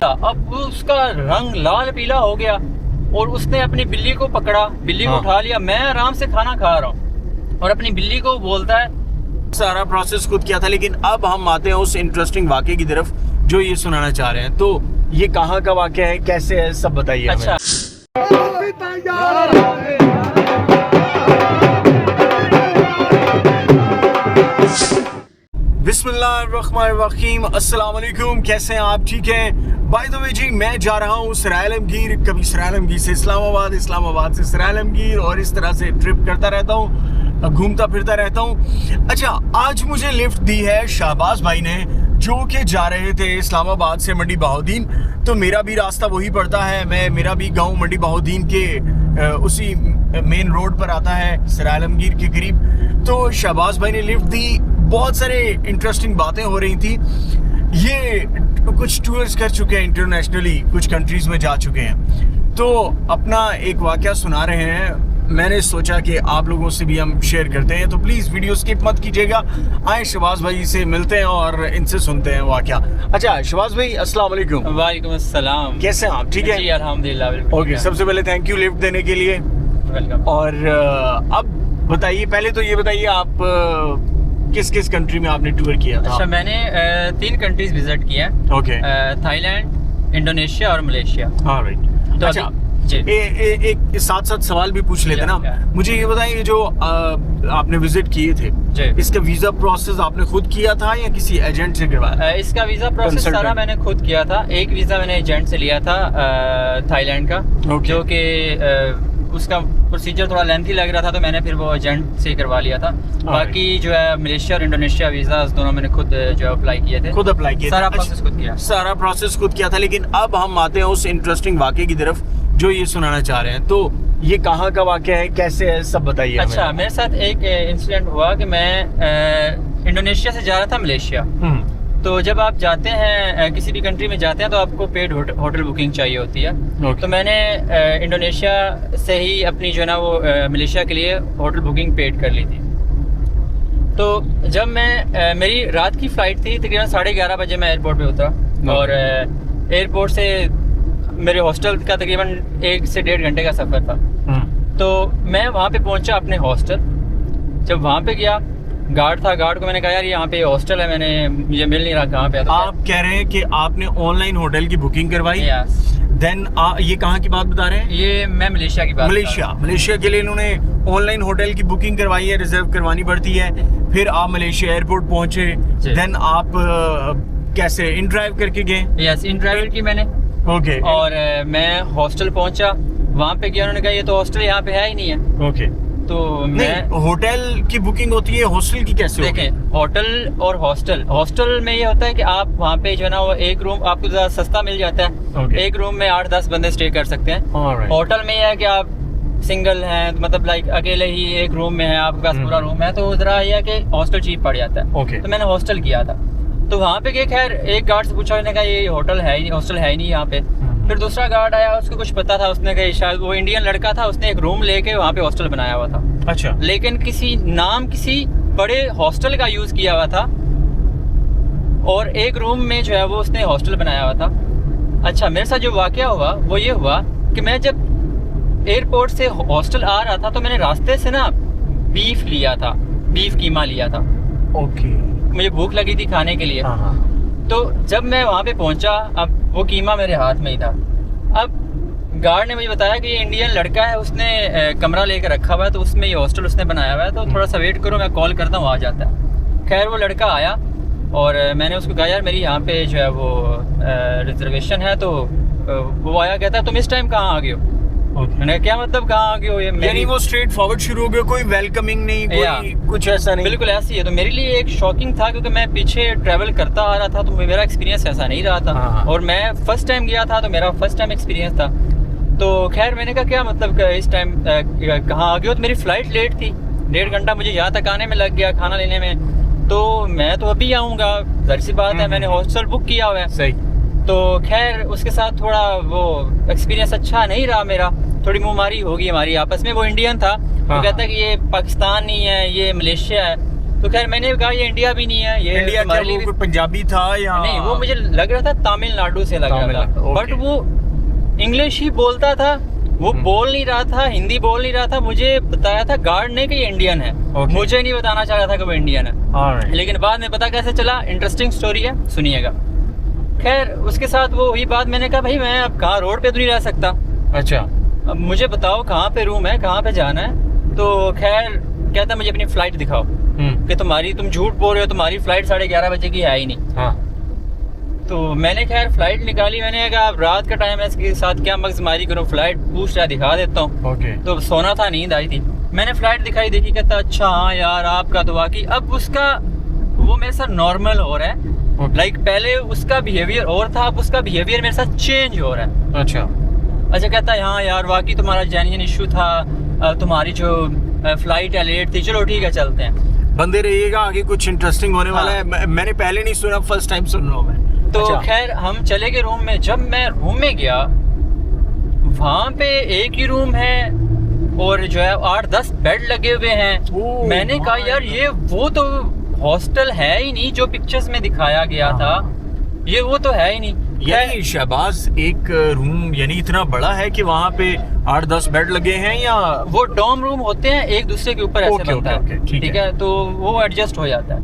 अब उसका रंग लाल पीला हो गया और उसने अपनी बिल्ली को पकड़ा, बिल्ली को उठा लिया। मैं आराम से खाना खा रहा हूँ और अपनी बिल्ली को बोलता है। सारा प्रोसेस खुद किया था, लेकिन अब हम आते हैं उस इंटरेस्टिंग वाक़े की तरफ जो ये सुनाना चाह रहे हैं। तो ये कहाँ का वाक़या है, कैसे है, सब बताइए। अच्छा, बिस्मिल्लाहिर्रहमानिर्रहीम, अस्सलाम वालेकुम। कैसे हैं आप? ठीक हैं? बाय द वे जी, मैं जा रहा हूँ सरायलमगीर, कभी सरायलमगीर से इस्लामाबाद, इस्लामाबाद से सरायलमगीर, और इस तरह से ट्रिप करता रहता हूँ, घूमता फिरता रहता हूँ। अच्छा, आज मुझे लिफ्ट दी है शहबाज भाई ने, जो कि जा रहे थे इस्लामाबाद से मंडी बहाउद्दीन। तो मेरा भी रास्ता वही पड़ता है, मेरा भी गांव मंडी बहाउद्दीन के उसी मेन रोड पर आता है, सरायलमगीर के करीब। तो शहबाज भाई ने लिफ्ट दी, बहुत सारे इंटरेस्टिंग बातें हो रही थी। ये कुछ टूर्स कर चुके हैं इंटरनेशनली, कुछ कंट्रीज़ में जा चुके हैं, तो अपना एक वाक़या सुना रहे हैं। मैंने सोचा कि आप लोगों से भी हम शेयर करते हैं, तो प्लीज़ वीडियो स्किप मत कीजिएगा। आए शहबाज भाई से मिलते हैं और इनसे सुनते हैं वाक़या। अच्छा शहबाज भाई, अस्सलाम वालेकुम। वालेकुम अस्सलाम। कैसे हैं आप? ठीक है जी, अल्हम्दुलिल्लाह, बिल्कुल। ओके, सबसे पहले थैंक यू लिफ्ट देने के लिए। वेलकम। और अब बताइए, पहले तो ये बताइए आप किस किस कंट्री में आपने टूर किया था? अच्छा, मैंने 3 कंट्रीज विजिट किए हैं। ओके। थाईलैंड, इंडोनेशिया और मलेशिया। हाँ, राइट। तो अच्छा जी, एक साथ सवाल भी पूछ लेते ना। मुझे ये बताइए, जो आपने विजिट किए थे, इसका वीजा प्रोसेस आपने खुद किया था या किसी एजेंट से करवाया? इसका वीजा प्रोसेस सारा मैंने खुद किया था। एक वीजा मैंने एजेंट से लिया था थाईलैंड का, जो कि उसका प्रोसीजर थोड़ा लेंथी लग रहा था, तो मैंने फिर वो एजेंट से करवा लिया था। बाकी जो है मलेशिया और इंडोनेशिया वीजा दोनों मैंने खुद जो है अप्लाई किए थे। खुद अप्लाई किए? सारा प्रोसेस खुद किया। सारा प्रोसेस खुद किया था। लेकिन अब हम आते हैं उस इंटरेस्टिंग वाक़े की तरफ जो ये सुनाना चाह रहे हैं। तो ये कहाँ का वाक़या है, कैसे है, सब बताइए। अच्छा, मेरे साथ एक इंसिडेंट हुआ कि मैं इंडोनेशिया से जा रहा था मलेशिया। तो जब आप जाते हैं किसी भी कंट्री में जाते हैं, तो आपको पेड होटल बुकिंग चाहिए होती है। तो मैंने इंडोनेशिया से ही अपनी जो है ना वो मलेशिया के लिए होटल बुकिंग पेड कर ली थी। तो जब मैं मेरी रात की फ़्लाइट थी, तकरीबन 11:30 बजे मैं एयरपोर्ट पे उतरा, और एयरपोर्ट से मेरे हॉस्टल का तकरीबन 1 से 1.5 घंटे का सफ़र था। तो मैं वहाँ पे पहुँचा अपने हॉस्टल। जब वहाँ पे गया, गार्ड था, गार्ड को मैंने कहा यार यहाँ पे हॉस्टल है, मुझे मिल नहीं रहा कहाँ पे है। आप कह रहे हैं कि आपने ऑनलाइन होटल की बुकिंग करवाई? देन ये कहाँ की बात बता रहे हैं? ये मैं मलेशिया की बात। मलेशिया के लिए इन्होंने ऑनलाइन होटल की बुकिंग करवाई है, रिजर्व करवानी पड़ती है। फिर आप मलेशिया एयरपोर्ट पहुँचे, देन आप कैसे इन ड्राइव करके गए? यस, इन ड्राइव की मैंने। ओके। और मैं हॉस्टल पहुँचा, वहाँ पे गया, उन्होंने कहा ये तो हॉस्टल यहाँ पे है ही नहीं है। ओके। तो मैं होटल की बुकिंग होती है, हॉस्टल की कैसे? देखें, होटल और हॉस्टल में ये होता है कि आप वहाँ पे जो है ना वो एक रूम आपको ज़्यादा सस्ता मिल जाता है। एक रूम में 8-10 बंदे स्टे कर सकते हैं। होटल में यह है कि आप सिंगल हैं, मतलब लाइक अकेले ही एक रूम में है, आपके पास पूरा रूम है, तो ज़रा यह है कि हॉस्टल चीप पड़ जाता है। तो मैंने हॉस्टल किया था। तो वहाँ पे गए, खैर एक गार्ड से पूछा, उसने कहा ये होटल है ही नहीं, हॉस्टल है ही नहीं यहाँ पे। फिर दूसरा गार्ड आया, उसको कुछ पता था, उसने कहा शायद वो इंडियन लड़का था, उसने एक रूम लेके वहाँ पे हॉस्टल बनाया हुआ था। अच्छा। लेकिन किसी बड़े हॉस्टल का यूज़ किया हुआ था, और एक रूम में जो है वो उसने हॉस्टल बनाया हुआ था। अच्छा, मेरे साथ जो वाक़या हुआ वो ये हुआ कि मैं जब एयरपोर्ट से हॉस्टल आ रहा था, तो मैंने रास्ते से ना बीफ लिया था, बीफ कीमा लिया था। ओके। मुझे भूख लगी थी खाने के लिए। तो जब मैं वहाँ पे पहुँचा, अब वो कीमा मेरे हाथ में ही था। अब गार्ड ने मुझे बताया कि ये इंडियन लड़का है, उसने कमरा लेकर रखा हुआ है, तो उसमें ये हॉस्टल उसने बनाया हुआ है, तो थोड़ा सा वेट करो, मैं कॉल करता हूँ, आ जाता है। खैर वो लड़का आया, और मैंने उसको कहा यार मेरी यहाँ पे जो है वो रिजर्वेशन है। तो वो आया, कहता तुम इस टाइम कहाँ आ गए हो? मैंने क्या मतलब कहाँ आ गए हो? यानी वो स्ट्रेट फॉरवर्ड शुरू हो गया, कोई वेलकमिंग नहीं, कोई कुछ ऐसा नहीं? बिल्कुल ऐसी है। तो मेरे लिए एक शॉकिंग था, क्योंकि मैं पीछे ट्रैवल करता आ रहा था, तो मेरा एक्सपीरियंस ऐसा नहीं रहा था। और मैं फर्स्ट टाइम गया था, तो मेरा फर्स्ट टाइम एक्सपीरियंस था। तो खैर मैंने कहा क्या मतलब इस टाइम कहाँ आ गए हो? तो मेरी फ़्लाइट लेट थी, 1.5 घंटा मुझे यहाँ तक आने में लग गया, खाना लेने में। तो मैं तो अभी आऊँगा, जाहिर सी बात है, मैंने हॉस्टल बुक किया हुआ है। सही। तो खैर उसके साथ थोड़ा वो एक्सपीरियंस अच्छा नहीं रहा मेरा, थोड़ी मुँहमारी होगी हमारी आपस में। वो इंडियन था, तो कहता है कि ये पाकिस्तान नहीं है, ये मलेशिया है। तो खैर मैंने कहा ये इंडिया भी नहीं है, ये इंडिया क्या, वो कोई पंजाबी था या नहीं, वो मुझे लग रहा था तमिलनाडु से लग रहा था, बट वो इंग्लिश ही बोलता था, वो बोल नहीं रहा था, हिंदी बोल नहीं रहा था। मुझे बताया था गार्ड ने कि ये इंडियन है, मुझे नहीं बताना चाह रहा था कि वो इंडियन है, लेकिन बाद में पता कैसे चला। इंटरेस्टिंग स्टोरी है, सुनिएगा। खैर उसके साथ वो हुई बात, मैंने कहा भाई मैं अब कहाँ, रोड पे तो नहीं रह सकता, अच्छा अब मुझे बताओ कहाँ पे रूम है, कहाँ पे जाना है। तो खैर कहता मुझे अपनी फ्लाइट दिखाओ कि तुम झूठ बोल रहे हो, तुम्हारी फ्लाइट 11:30 बजे की है ही नहीं। हाँ। तो मैंने खैर फ्लाइट निकाली, मैंने कहा अब रात का टाइम है, इसके साथ क्या मगजमारी करूँ, फ्लाइट पूछ रहा, दिखा देता हूँ। तो सोना था, नींद आई थी, मैंने फ्लाइट दिखाई, देखी, कहता अच्छा हाँ यार आपका तो वाकई। अब उसका वो मेरे साथ नॉर्मल हो रहा है, लाइक पहले उसका बिहेवियर और था, अब उसका बिहेवियर मेरे साथ चेंज हो रहा है। अच्छा कहता है हाँ यार वाकई तुम्हारा जेन्युइन इशू था, तुम्हारी जो फ्लाइट है लेट थी, चलो ठीक है चलते हैं। बंदे रहिएगा, आगे कुछ इंटरेस्टिंग होने वाला है। मैंने पहले नहीं सुना, फर्स्ट टाइम सुन रहा हूँ मैं। तो खैर हम चले गए रूम में। जब मैं रूम में गया, वहाँ पे एक ही रूम है और जो है 8-10 बेड लगे हुए हैं। मैंने कहा यार ये वो तो हॉस्टल है ही नहीं जो पिक्चर्स में दिखाया गया था, ये वो तो है ही नहीं। यानी शहबाज एक रूम यानी इतना बड़ा है कि वहाँ पे 8-10 बेड लगे हैं, या वो डॉर्म रूम होते हैं, एक दूसरे के ऊपर ऐसे बनता है, ठीक है, तो वो एडजस्ट हो जाता है,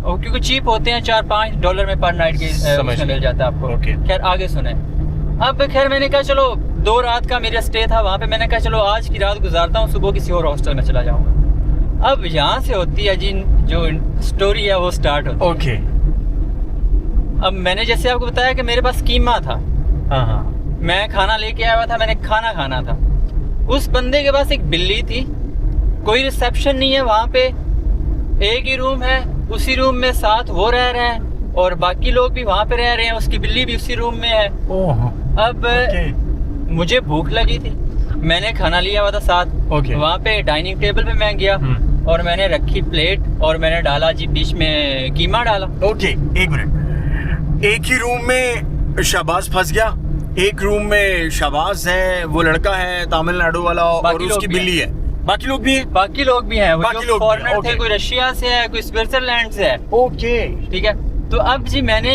और क्योंकि चीप होते हैं, $4-5 में पर नाइट के मिल जाता है आपको। खैर आगे सुने। अब खैर मैंने कहा चलो 2 रात का मेरा स्टे था वहाँ पे, मैंने कहा चलो आज की रात गुजारता हूँ, सुबह किसी और हॉस्टल में चला जाऊँगा। अब यहाँ से होती है जी जो स्टोरी है वो स्टार्ट होती है। अब मैंने जैसे आपको बताया कि मेरे पास कीमा था, मैं खाना लेके आया हुआ था, मैंने खाना खाना था। उस बंदे के पास एक बिल्ली थी, कोई रिसेप्शन नहीं है वहाँ पे, एक ही रूम है, उसी रूम में साथ वो रह रहे हैं और बाकी लोग भी वहाँ पे रह रहे हैं, उसकी बिल्ली भी उसी रूम में है। अब मुझे भूख लगी थी, मैंने खाना लिया हुआ था साथ। वहाँ पे डाइनिंग टेबल पे मैं गया और मैंने रखी प्लेट और मैंने डाला जी बीच में कीमा डाला। एक मिनट, एक ही रूम में शहबाज फंस गया, एक रूम में शहबाज है, वो लड़का है तमिलनाडु वाला और उसकी बिल्ली है, बाकी लोग भी हैं? बाकी लोग भी हैं, बाकी लोग फॉरेनर थे, कोई रशिया से है, कोई स्विट्जरलैंड से है। ठीक है। तो अब जी मैंने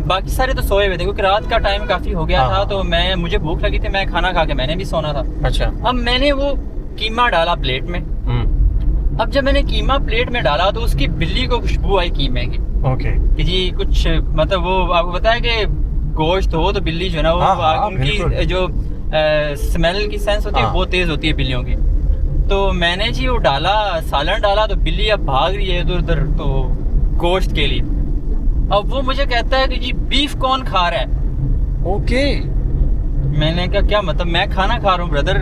बाकी सारे तो सोए हुए थे क्योंकि रात का टाइम काफी हो गया था, तो मुझे भूख लगी थी, मैं खाना खा के मैंने भी सोना था। अच्छा। अब मैंने वो कीमा डाला प्लेट में। अब जब मैंने कीमा प्लेट में डाला तो उसकी बिल्ली को खुशबू आई कीमे की, कि जी कुछ मतलब वो आपको पता है कि गोश्त हो तो बिल्ली जो है ना वो उनकी जो स्मेल की सेंस होती है वो तेज होती है बिल्लियों की। तो मैंने जी वो डाला, सालन डाला, तो बिल्ली अब भाग रही है इधर उधर तो गोश्त के लिए। अब वो मुझे कहता है कि जी बीफ कौन खा रहा है। मैंने कहा क्या मतलब, मैं खाना खा रहा हूँ ब्रदर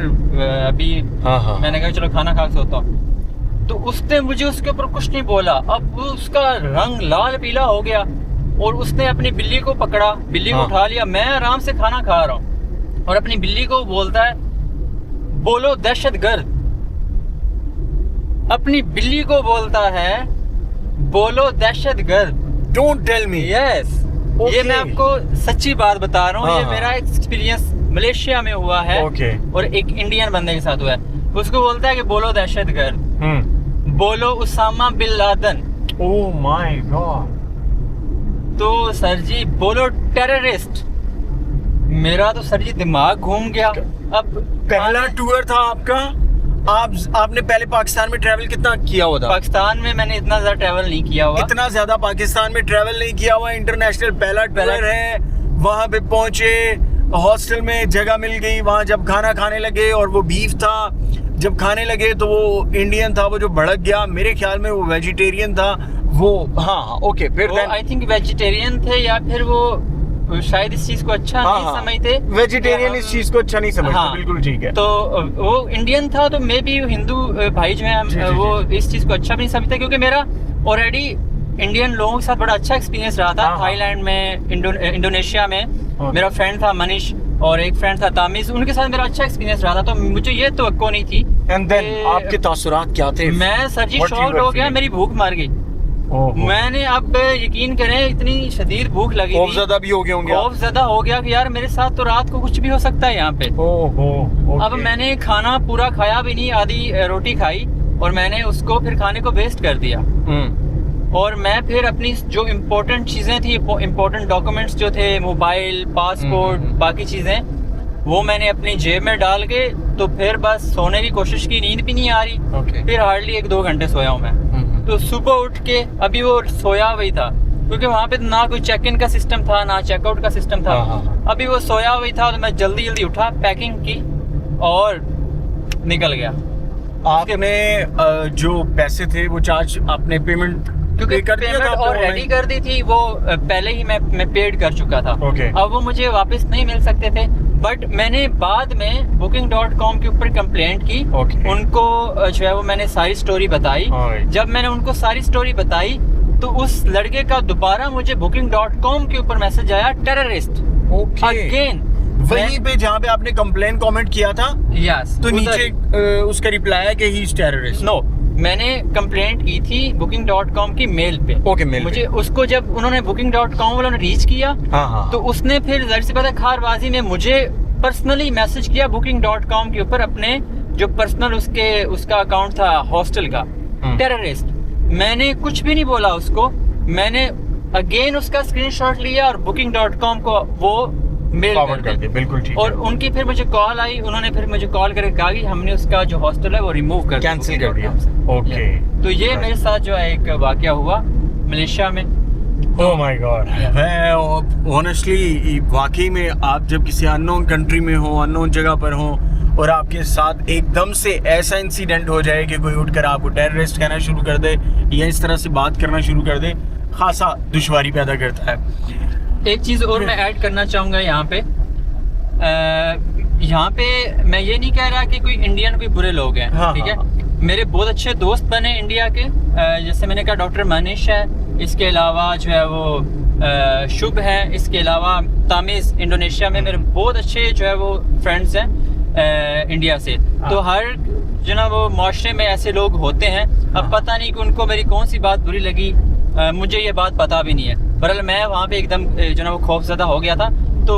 अभी। मैंने कहा चलो खाना खा के सोता हूँ। तो उसने मुझे उसके ऊपर कुछ नहीं बोला। अब उसका रंग लाल पीला हो गया और उसने अपनी बिल्ली को पकड़ा, बिल्ली को उठा लिया। मैं आराम से खाना खा रहा हूँ और अपनी बिल्ली को बोलता है बोलो दहशतगर्द। अपनी बिल्ली को बोलता है बोलो दहशतगर्द। Don't tell me. यस, ये मैं आपको सच्ची बात बता रहा हूँ। ये मेरा एक्सपीरियंस मलेशिया में हुआ है और एक इंडियन बंदे के साथ हुआ है। उसको बोलता है कि बोलो दहशतगर्द, बोलो Osama bin Laden. Oh my god. तो सर जी बोलो टेररिस्ट। मेरा तो सर जी दिमाग घूम गया। अब पहला टूर था आपका, आपने पहले पाकिस्तान में ट्रैवल कितना किया हुआ था? पाकिस्तान में मैंने इतना ज्यादा ट्रैवल नहीं किया हुआ। इतना ज्यादा पाकिस्तान में ट्रैवल नहीं किया हुआ। इंटरनेशनल पहला टूर है। वहाँ पे पहुंचे, हॉस्टल में जगह मिल गई, वहाँ जब खाना खाने लगे और वो बीफ था, जब खाने लगे तो वो इंडियन था, वो जो भड़क गया। मेरे ख्याल में वो वेजिटेरियन था वो। फिर आई थिंक वेजिटेरियन थे या फिर वो शायद इस चीज को अच्छा नहीं समझते। वेजिटेरियन इस चीज को अच्छा नहीं समझते। बिल्कुल ठीक है। तो वो इंडियन था, तो मे बी हिंदू भाई जो है वो इस चीज को अच्छा भी नहीं समझते, क्योंकि मेरा ऑलरेडी इंडियन लोगों के साथ बड़ा अच्छा एक्सपीरियंस रहा था। थाईलैंड में, इंडोनेशिया में मेरा फ्रेंड था मनीष और एक फ्रेंड था तामिज, उनके साथ मेरा अच्छा एक्सपीरियंस रहा था। तो मुझे ये तवक्को नहीं थी। एंड देन आपके तासुरात क्या थे? मैं सर जी शॉक्ड हो गया, मेरी भूख मर गई। मैंने अब यकीन करें इतनी शदीद भूख लगी, खौफज़दा भी हो गए होंगे। खौफज़दा हो गया कि यार मेरे साथ तो रात को कुछ भी हो सकता है यहाँ पे। अब मैंने खाना पूरा खाया भी नहीं, आधी रोटी खाई और मैंने उसको फिर खाने को वेस्ट कर दिया। और मैं फिर अपनी जो इम्पोर्टेंट चीज़ें थी, इम्पोर्टेंट डॉक्यूमेंट्स जो थे, मोबाइल, पासपोर्ट, बाकी चीज़ें, वो मैंने अपनी जेब में डाल के तो फिर बस सोने की कोशिश की, नींद भी नहीं आ रही। फिर हार्डली 1-2 घंटे सोया हूँ मैं। तो सुबह उठ के अभी वो सोया हुई था, क्योंकि वहाँ पे ना कोई चेक इन का सिस्टम था ना चेकआउट का सिस्टम था। अभी वो सोया हुई था तो मैं जल्दी जल्दी उठा, पैकिंग की और निकल गया। आपने जो पैसे थे वो चार्ज आपने पेमेंट क्योंकि पेमेंट ऑलरेडी कर दी थी, वो पहले ही मैं पेड कर चुका था। अब वो मुझे वापस नहीं मिल सकते थे। बट मैंने बाद में booking.com के ऊपर कंप्लेंट की। उनको जो है वो मैंने सारी स्टोरी बताई। जब मैंने उनको सारी स्टोरी बताई तो उस लड़के का दोबारा मुझे booking.com के ऊपर मैसेज आया, टेररिस्ट अगेन। वहीं पे जहाँ पे आपने कंप्लेन कमेंट किया था, यस, तो नीचे उसका रिप्लाई है कि ही इज टेररिस्ट। नो, मैंने कंप्लेंट की थी booking.com की मेल पे। मेल मुझे उसको जब उन्होंने booking.com वालों ने रीच किया, तो उसने फिर ज़ाहिर सी बात है खारबाजी में मुझे पर्सनली मैसेज किया booking.com के ऊपर, अपने जो पर्सनल उसका अकाउंट था हॉस्टल का, टेररिस्ट। मैंने कुछ भी नहीं बोला उसको, मैंने अगेन उसका स्क्रीनशॉट लिया और booking.com को वो मेल कर दी। बिल्कुल ठीक। और उनकी फिर मुझे कॉल आई, उन्होंने फिर मुझे कॉल करके कहा कि हमने उसका जो हॉस्टल है वो रिमूव कर दिया, कैंसिल कर दिया। ओके, तो ये मेरे साथ जो है एक वाकया हुआ मलेशिया में। ओह माय गॉड। मैं ऑनेस्टली वाकई में आप जब किसी अननोन कंट्री में हो, अननोन जगह पर हो और आपके साथ एकदम से ऐसा इंसिडेंट हो जाए कि कोई उठकर आपको टेररिस्ट कहना शुरू कर दे या इस तरह से बात करना शुरू कर दे, खासा दुश्वारी पैदा करता है। एक चीज़ और मैं ऐड करना चाहूँगा यहाँ पे। यहाँ पे मैं ये नहीं कह रहा कि कोई इंडियन भी बुरे लोग हैं, ठीक है। मेरे बहुत अच्छे दोस्त बने इंडिया के, जैसे मैंने कहा डॉक्टर मनीष है, इसके अलावा जो है वो शुभ है, इसके अलावा तामिज़, इंडोनेशिया में मेरे बहुत अच्छे जो है वो फ्रेंड्स हैं इंडिया से। तो हर जो ना वो माशरे में ऐसे लोग होते हैं। अब पता नहीं कि उनको मेरी कौन सी बात बुरी लगी, मुझे ये बात पता भी नहीं है। बहरहाल मैं वहाँ पे एकदम जो ना वो खौफज़दा हो गया था। तो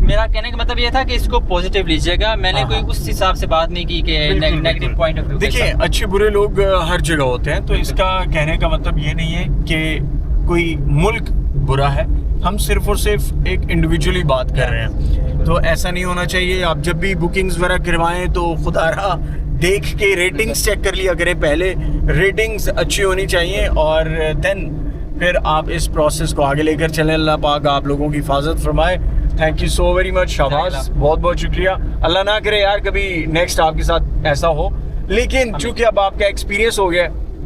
मेरा कहने का मतलब ये था कि इसको पॉजिटिव लीजिएगा। मैंने कोई उस हिसाब से बात नहीं की कि नेगेटिव पॉइंट ऑफ व्यू। देखिए, अच्छे बुरे लोग हर जगह होते हैं, तो इसका कहने का मतलब ये नहीं है कि कोई मुल्क बुरा है। हम सिर्फ और सिर्फ एक इंडिविजुअली बात कर रहे हैं, तो ऐसा नहीं होना चाहिए। आप जब भी बुकिंग्स वगैरह करवाएं तो खुदारा देख के रेटिंग्स चेक कर लिया करें पहले। रेटिंग्स अच्छी होनी चाहिए और देन फिर आप इस प्रोसेस को आगे लेकर चलें। अल्लाह पाक आप लोगों की हिफाजत फरमाए। Thank you so very much शाबाश, बहुत बहुत शुक्रिया। अल्लाह ना करे यार कभी नेक्स्ट आपके साथ ऐसा हो, लेकिन चूंकि अब आपका एक्सपीरियंस हो गया,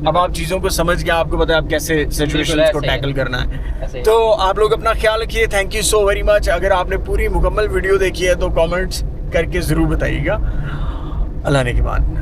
अब आप चीज़ों को समझ गए, आपको पता है आप कैसे सिचुएशंस को टैकल करना है। तो आप लोग अपना ख्याल रखिए। Thank you so very much. अगर आपने पूरी मुकम्मल वीडियो देखी है तो कमेंट्स करके ज़रूर बताइएगा। अल्लाह ने के बाद।